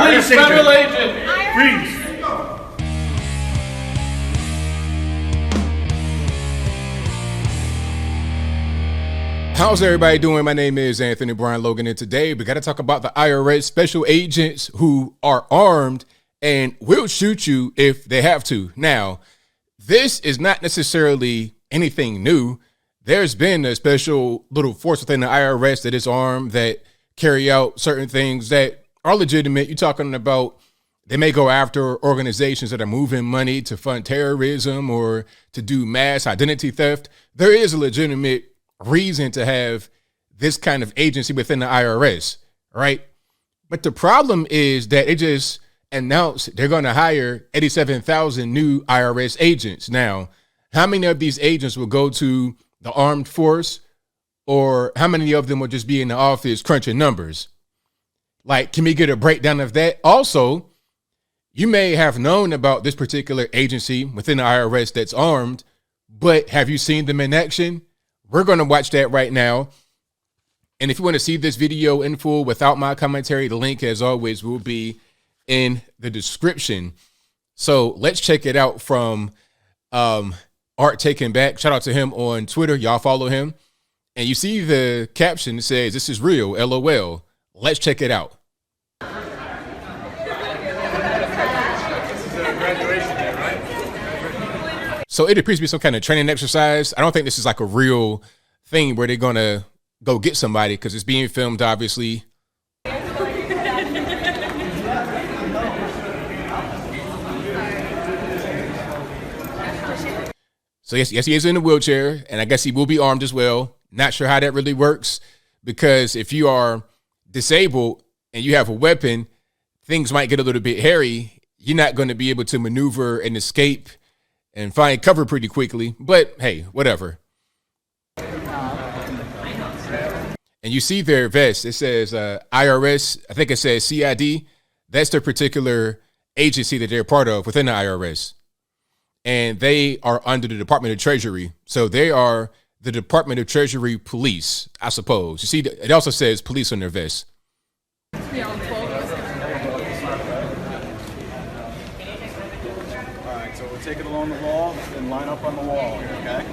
Please, federal agent. Freeze. How's everybody doing? My name is Anthony Brian Logan, and today we got to talk about the IRS special agents who are armed and will shoot you if they have to. Now, this is not necessarily anything new. There's been a special little force within the IRS that is armed that carry out certain things that are legitimate. You're talking about they may go after organizations that are moving money to fund terrorism or to do mass identity theft. There is a legitimate reason to have this kind of agency within the IRS, right? But the problem is that it just announced they're going to hire 87,000 new IRS agents. Now, how many of these agents will go to the armed force, or how many of them will just be in the office crunching numbers? Like, can we get a breakdown of that? Also, you may have known about this particular agency within the IRS that's armed, but have you seen them in action? We're going to watch that right now. And if you want to see this video in full without my commentary, the link, as always, will be in the description. So let's check it out from Art Taken Back. Shout out to him on Twitter. Y'all follow him. And you see the caption that says, "This is real, LOL." Let's check it out. So it appears to be some kind of training exercise. I don't think this is like a real thing where they're going to go get somebody, because it's being filmed, obviously. So yes, he is in a wheelchair, and I guess he will be armed as well. Not sure how that really works, because if you are disabled and you have a weapon, things might get a little bit hairy. You're not going to be able to maneuver and escape and find cover pretty quickly, but hey, whatever. And you see their vest, it says IRS, I think it says CID. That's the particular agency that they're part of within the IRS. And they are under the Department of Treasury. So they are the Department of Treasury police, I suppose. You see, it also says police on their vest. So we'll take it along the wall and line up on the wall, okay?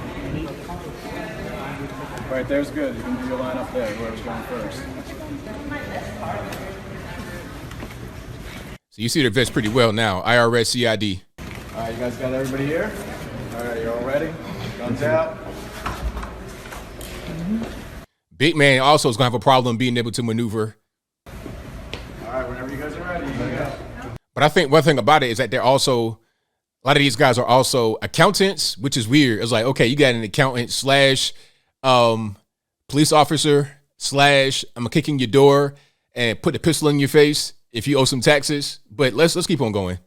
Right there's good. You can do your line up there, whoever's going first. So you see the vest pretty well now, IRS CID. All right, you guys got everybody here? All right, you all ready? Guns out. Big man also is going to have a problem being able to maneuver. All right, whenever you guys are ready, you go. But I think one thing about it is that they're also, a lot of these guys are also accountants, which is weird. It's like, okay, you got an accountant slash police officer slash I'm gonna kick in your door and put a pistol in your face if you owe some taxes. But let's keep on going.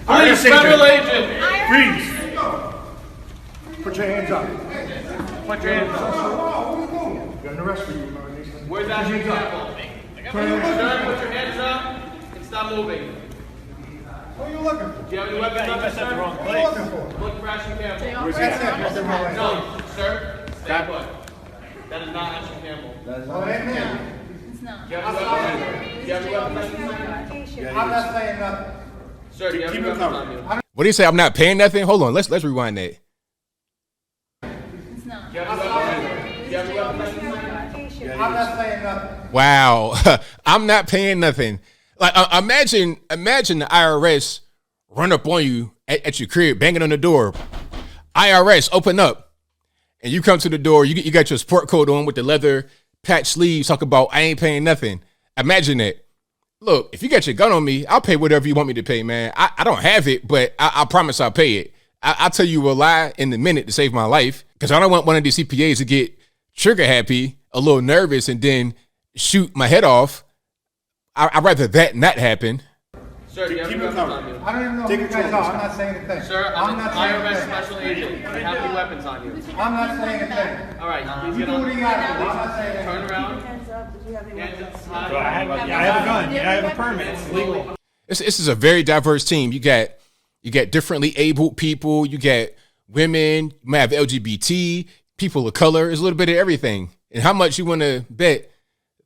Please, federal agent. Freeze! Put your hands up. Put your hands up. Got an arrest for you. Where's that hands up? Sir, put your hands up and stop moving. What are you looking for? Do you have any weapons on, sir? What are you looking for? Look for Ashton Campbell. Where's that? No, sir. Stay put. That is not Ashton Campbell. Oh, ain't me. Do you have any weapons? Do you have any weapons? I'm not saying nothing. Sir, do you have any weapons on you? What do you say? I'm not paying nothing? Hold on, let's rewind that. Do you have any weapons? Do you have any weapons? I'm not saying nothing. Wow. I'm not paying nothing. Like, imagine the IRS run up on you at your crib, banging on the door. IRS, open up. And you come to the door, you got your sport coat on with the leather patch sleeves, talk about, I ain't paying nothing. Imagine that. Look, if you got your gun on me, I'll pay whatever you want me to pay, man. I don't have it, but I promise I'll pay it. I'll tell you a lie in a minute to save my life, because I don't want one of these CPAs to get trigger happy, a little nervous, and then shoot my head off. I'd rather that not happen. Sir, do you have any weapons on you? I don't even know who you guys are. I'm not saying a thing. Sir, I'm an IRS special agent. Do you have any weapons on you? I'm not saying a thing. All right, please You get do on. what you gotta do. I'm not saying Turn anything. around. Hands up. Did you have any Hands weapons? up. I have a gun. Yeah, I have a permit. It's legal. This is a very diverse team. You got You get differently abled people. You get women. You might have LGBT, people of color. There's a little bit of everything. And how much you want to bet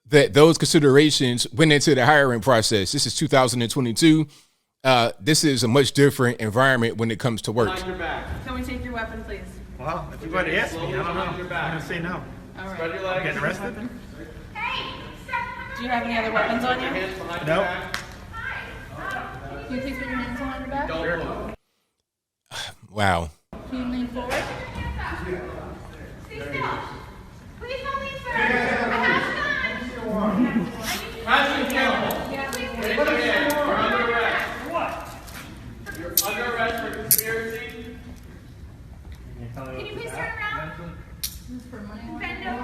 that those considerations went into the hiring process? This is 2022. This is a much different environment when it comes to work. Behind your back. Can we take your weapon, please? Well, if you're going to ask me, I don't know. Behind your I'm back. going to say no. All right. Spread your legs. Getting arrested? Do you have any other weapons on you? Hands behind No. your back. Can you please put your hands behind your back? Don't move. Wow. Can you lean forward? Stay still. Please don't leave, sir. I have time. Pass your camel. Raise your hand. You're under arrest. What? You're under arrest for conspiracy. Can you please turn around? For money. Bend over.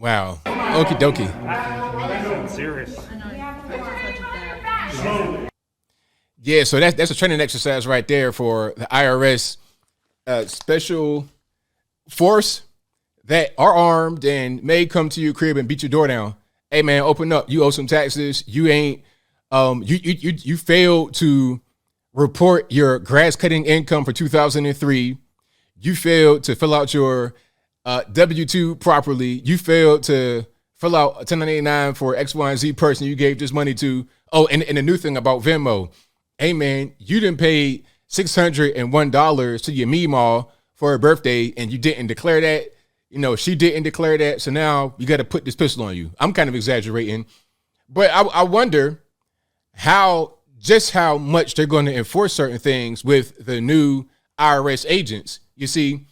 Wow. Okie dokie. Serious. I know. Put your hands behind your back. Yeah, so that's a training exercise right there for the IRS special force that are armed and may come to your crib and beat your door down. Hey man, open up. You owe some taxes. You ain't you failed to report your grass cutting income for 2003. You failed to fill out your W-2 properly. You failed to fill out a 1099 for X, Y, and Z person you gave this money to. Oh, and the new thing about Venmo. Hey man, you didn't pay $601 to your Meemaw for her birthday and you didn't declare that. You know, she didn't declare that. So now you got to put this pistol on you. I'm kind of exaggerating, but I wonder how much they're going to enforce certain things with the new IRS agents. You see,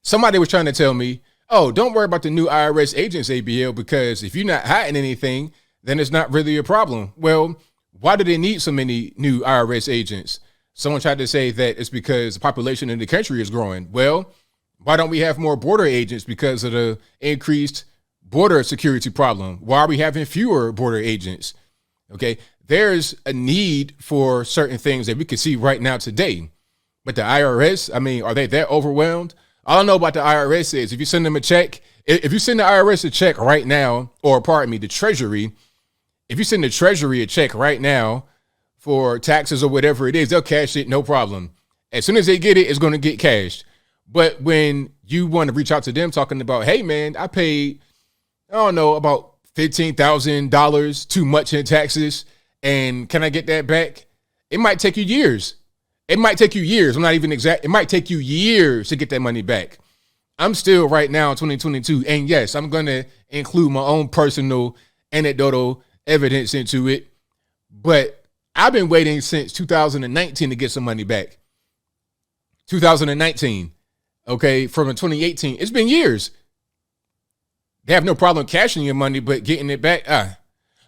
somebody was trying to tell me, oh, don't worry about the new IRS agents, ABL, because if you're not hiding anything, then it's not really a problem. Well, why do they need so many new IRS agents? Someone tried to say that it's because the population in the country is growing. Well, why don't we have more border agents because of the increased border security problem? Why are we having fewer border agents? Okay, there's a need for certain things that we can see right now today. But the IRS, I mean, are they that overwhelmed? All I know about the IRS is if you send them a check, if you send the IRS a check right now, or pardon me, the Treasury, if you send the Treasury a check right now for taxes or whatever it is, they'll cash it, no problem. As soon as they get it, it's going to get cashed. But when you want to reach out to them talking about, hey, man, I paid, I don't know, about $15,000 too much in taxes, and can I get that back? It might take you years. It might take you years. I'm not even exact. It might take you years to get that money back. I'm still right now in 2022. And yes, I'm going to include my own personal anecdotal evidence into it. But I've been waiting since 2019 to get some money back. 2019. Okay. From 2018. It's been years. They have no problem cashing your money, but getting it back.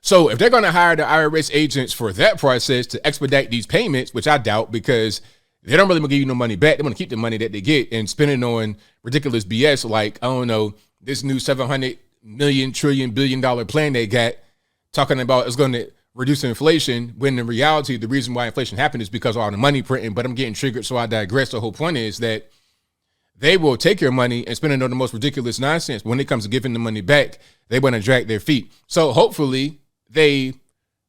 So if they're going to hire the IRS agents for that process to expedite these payments, which I doubt because they don't really give you no money back. They want to keep the money that they get and spend it on ridiculous BS like, I don't know, this new $700 million trillion billion dollar plan they got talking about is going to reduce inflation when in reality, the reason why inflation happened is because of all the money printing. But I'm getting triggered, so I digress. The whole point is that they will take your money and spend it on the most ridiculous nonsense. When it comes to giving the money back, they want to drag their feet. So hopefully they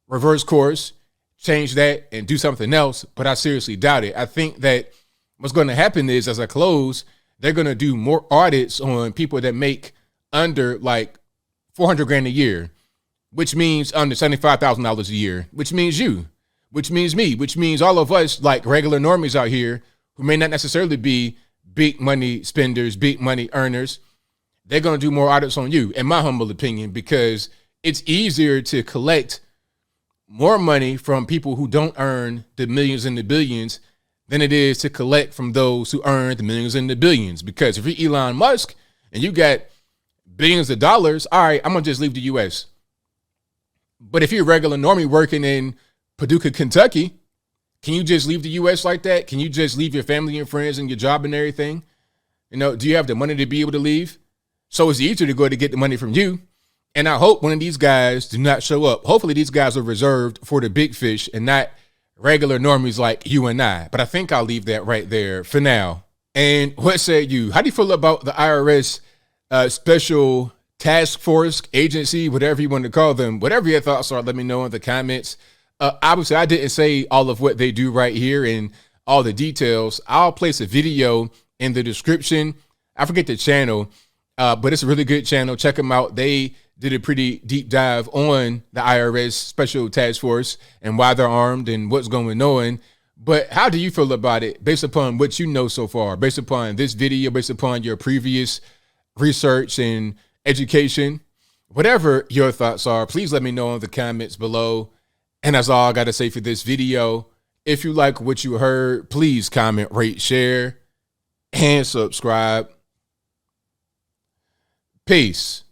reverse course, change that, and do something else. But I seriously doubt it. I think that what's going to happen is, as I close, they're going to do more audits on people that make under like $400,000 a year, which means under $75,000 a year, which means you, which means me, which means all of us like regular normies out here who may not necessarily be big money spenders, big money earners. They're going to do more audits on you, in my humble opinion, because it's easier to collect more money from people who don't earn the millions and the billions than it is to collect from those who earn the millions and the billions. Because if you're Elon Musk and you got billions of dollars, all right, I'm going to just leave the U.S. But if you're a regular normie working in Paducah, Kentucky, can you just leave the U.S. like that? Can you just leave your family and friends and your job and everything? You know, do you have the money to be able to leave? So it's easier to go to get the money from you. And I hope one of these guys do not show up. Hopefully these guys are reserved for the big fish and not regular normies like you and I. But I think I'll leave that right there for now. And what say you? How do you feel about the IRS special task force agency, whatever you want to call them? Whatever your thoughts are, let me know in the comments. Obviously, I didn't say all of what they do right here and all the details. I'll place a video in the description. I forget the channel, but it's a really good channel. Check them out. They did a pretty deep dive on the IRS Special Task Force and why they're armed and what's going on. But how do you feel about it based upon what you know so far, based upon this video, based upon your previous research and education? Whatever your thoughts are, please let me know in the comments below. And that's all I got to say for this video. If you like what you heard, please comment, rate, share, and subscribe. Peace.